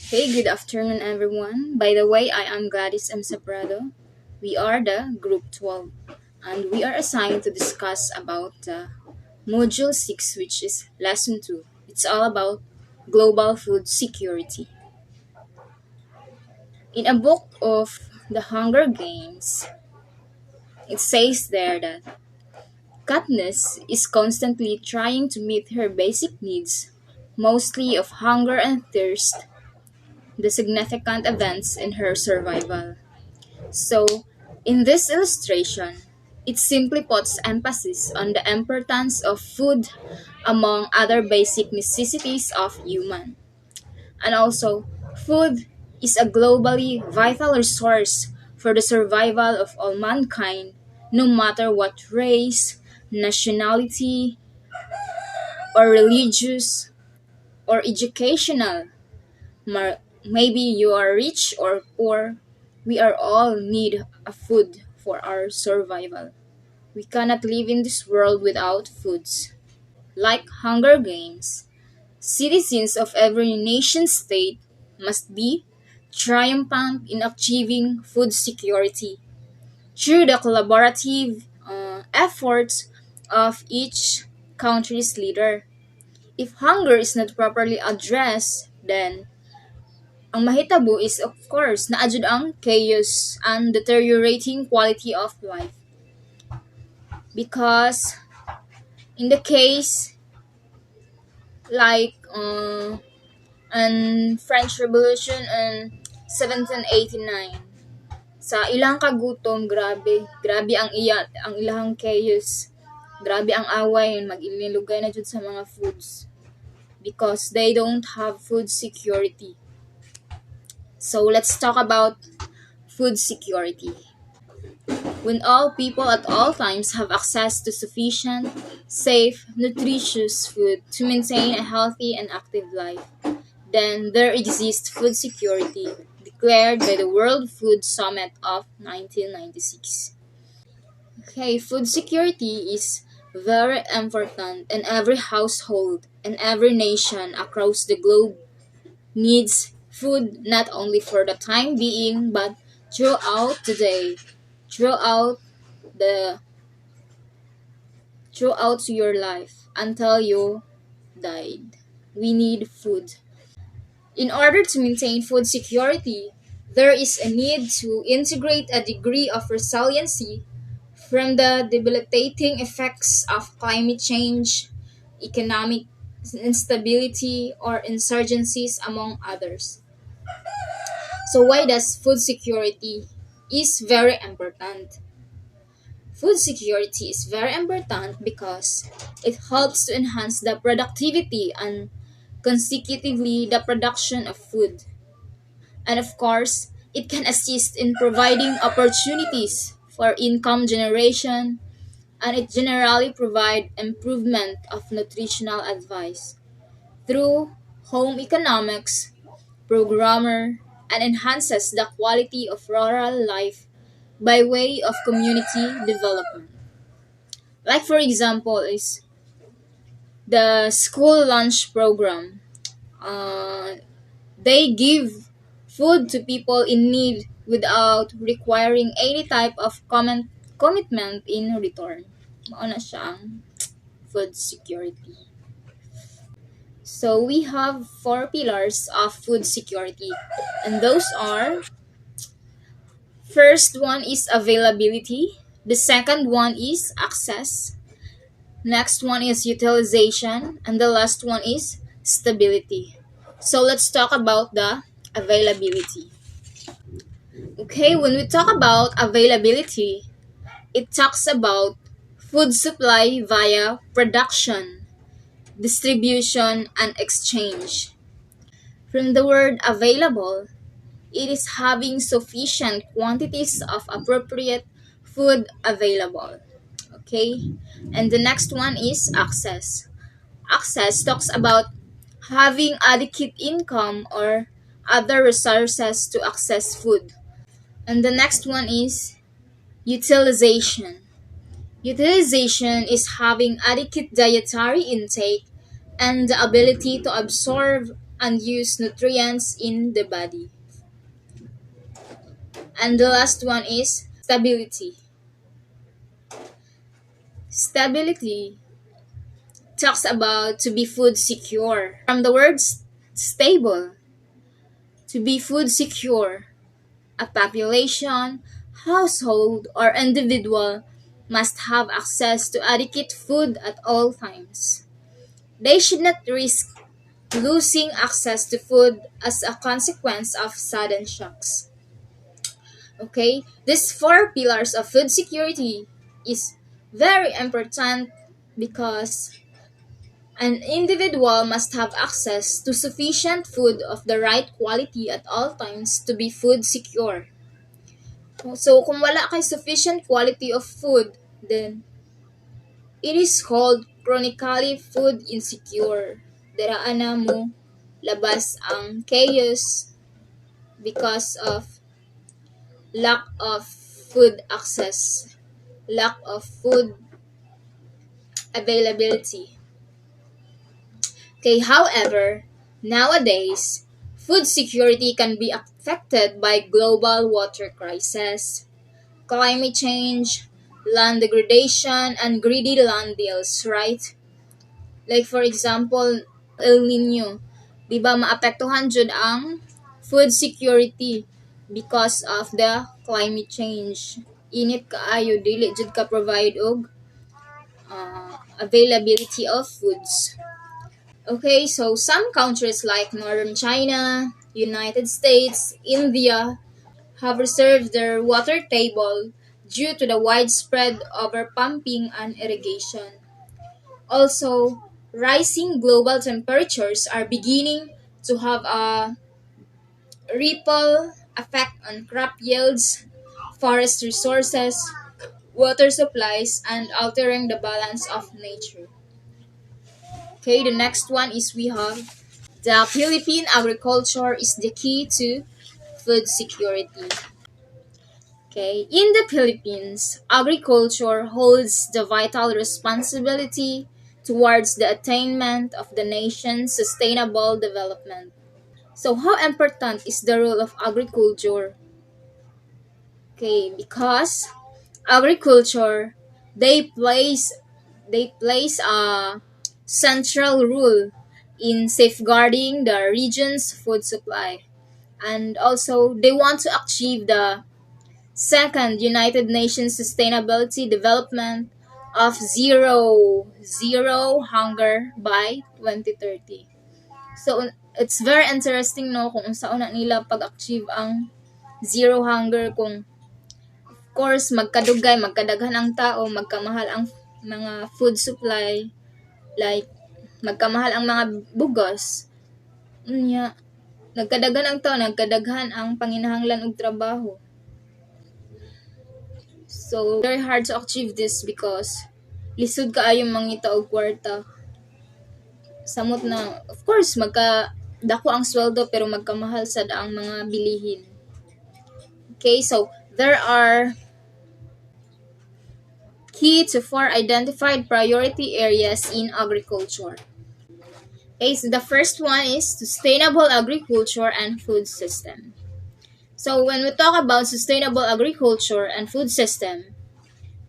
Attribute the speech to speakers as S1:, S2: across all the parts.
S1: Hey, good afternoon, everyone. By the way, I am Gladys M. Saprado. We are the Group 12, and we are assigned to discuss about Module 6, which is Lesson 2. It's all about global food security. In a book of The Hunger Games, it says there that Katniss is constantly trying to meet her basic needs, mostly of hunger and thirst, the significant events in her survival. So, in this illustration, it simply puts emphasis on the importance of food among other basic necessities of human. And also, food is a globally vital resource for the survival of all mankind, no matter what race, nationality, or religious or educational. Maybe you are rich or poor. We are all need a food for our survival. We cannot live in this world without foods. Like Hunger Games, citizens of every nation state must be triumphant in achieving food security through the collaborative efforts of each country's leader. If hunger is not properly addressed, then ang mahitabo is of course naadjud ang chaos and deteriorating quality of life. Because in the case like an French Revolution in 1789, sa ilang kagutom, grabe ang ilahang chaos. Grabe ang away, mag-ililugay na jud sa mga foods because they don't have food security. So let's talk about food security. When all people at all times have access to sufficient, safe, nutritious food to maintain a healthy and active life, then there exists food security, declared by the World Food Summit of 1996. Okay, food security is very important, and every household and every nation across the globe needs food not only for the time being but throughout the day, throughout the throughout your life until you died. We need food. In order to maintain food security, there is a need to integrate a degree of resiliency from the debilitating effects of climate change, economic instability, or insurgencies, among others. So why does food security is very important? Food security is very important because it helps to enhance the productivity and consecutively the production of food. And of course, it can assist in providing opportunities for income generation, and it generally provide improvement of nutritional advice through home economics, programmer, and enhances the quality of rural life by way of community development. Like for example is the school lunch program. Uh, they give food to people in need without requiring any type of commitment in return. Mao na siya ang food security. So we have four pillars of food security, and those are: first one is availability, the second one is access, next one is utilization, and the last one is stability. So let's talk about the availability. Okay, when we talk about availability, it talks about food supply via production, distribution, and exchange. From the word available, it is having sufficient quantities of appropriate food available. Okay, and the next one is access. Access talks about having adequate income or other resources to access food. And the next one is utilization. Utilization is having adequate dietary intake and the ability to absorb unused nutrients in the body. And the last one is stability. Stability talks about to be food secure. From the word stable, to be food secure, a population, household, or individual must have access to adequate food at all times. They should not risk losing access to food as a consequence of sudden shocks. Okay, these four pillars of food security is very important because an individual must have access to sufficient food of the right quality at all times to be food secure. So, kung wala kay sufficient quality of food, then it is called chronically food insecure. Daraan na mo labas ang chaos because of lack of food access, lack of food availability. Okay, however, nowadays, food security can be affected by global water crisis, climate change, land degradation, and greedy land deals, right? Like for example, El Nino, di ba maapektuhan jud ang food security because of the climate change. Init kaayo dili jud ka provide og availability of foods. Okay, so some countries like Northern China, United States, India have reserved their water table due to the widespread overpumping and irrigation. Also, rising global temperatures are beginning to have a ripple effect on crop yields, forest resources, water supplies, and altering the balance of nature. Okay, the next one is we have the Philippine agriculture is the key to food security. Okay, in the Philippines, agriculture holds the vital responsibility towards the attainment of the nation's sustainable development. So, how important is the role of agriculture? Okay, because agriculture they plays a central role in safeguarding the region's food supply, and also they want to achieve the second United Nations Sustainability Development of zero hunger by 2030. So it's very interesting no kung saan na nila pag-achieve ang zero hunger kung of course magkadaghan ang tao, magkamahal ang mga food supply, like magkamahal ang mga bugos. Unya, nagkadaghan ang tao, nagkadaghan ang panginahanglan og trabaho. So, very hard to achieve this because lisod kaayong mangita og kwarta. Samot na, of course, dako ang sweldo pero magkamahal sad ang mga bilihin. Okay, so there are key to four identified priority areas in agriculture. Okay, so the first one is sustainable agriculture and food system. So when we talk about sustainable agriculture and food system,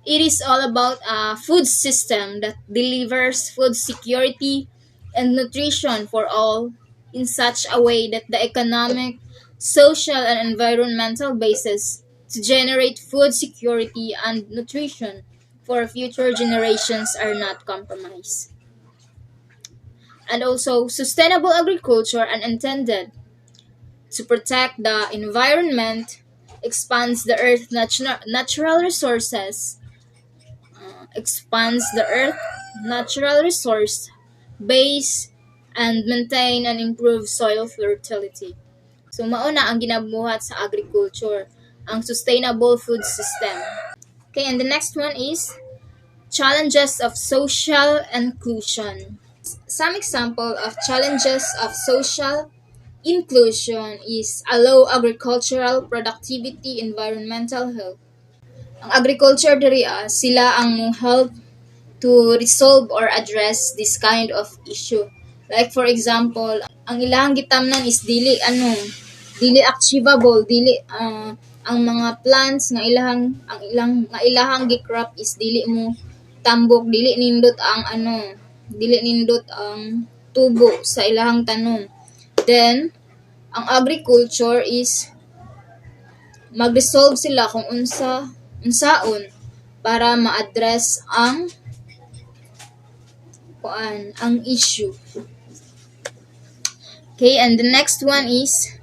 S1: it is all about a food system that delivers food security and nutrition for all in such a way that the economic, social, and environmental basis to generate food security and nutrition for future generations are not compromised. And also, sustainable agriculture and intended to protect the environment, expands the earth's natural resources, expands the earth natural resource base, and maintain and improve soil fertility. So mauna ang ginabuhat sa agriculture, ang sustainable food system. Okay, and the next one is challenges of social inclusion. Some example of challenges of social inclusion is a low agricultural productivity, environmental health. Ang agriculture diri sila ang help to resolve or address this kind of issue. Like for example, ang ilang gitamnan is dili achievable, dili ang mga plants nga ilahang gi-crop is dili mo tambok, dili nindot ang tubo sa ilahang tanom. Then ang agriculture is mag-resolve sila kung unsaon para ma-address ang issue. Okay, and the next one is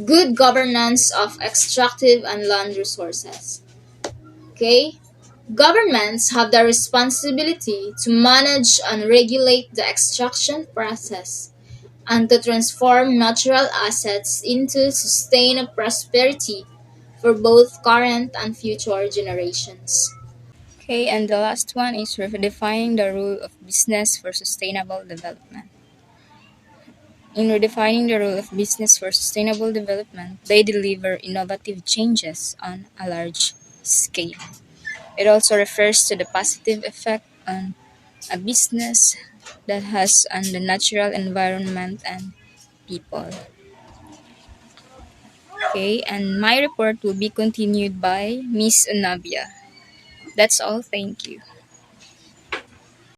S1: good governance of extractive and land resources. Okay? Governments have the responsibility to manage and regulate the extraction process and to transform natural assets into sustained prosperity for both current and future generations. Okay, and the last one is redefining the role of business for sustainable development. In redefining the role of business for sustainable development, they deliver innovative changes on a large scale. It also refers to the positive effect on a business that has on the natural environment and people. Okay, and my report will be continued by Miss Anabia. That's all. Thank you.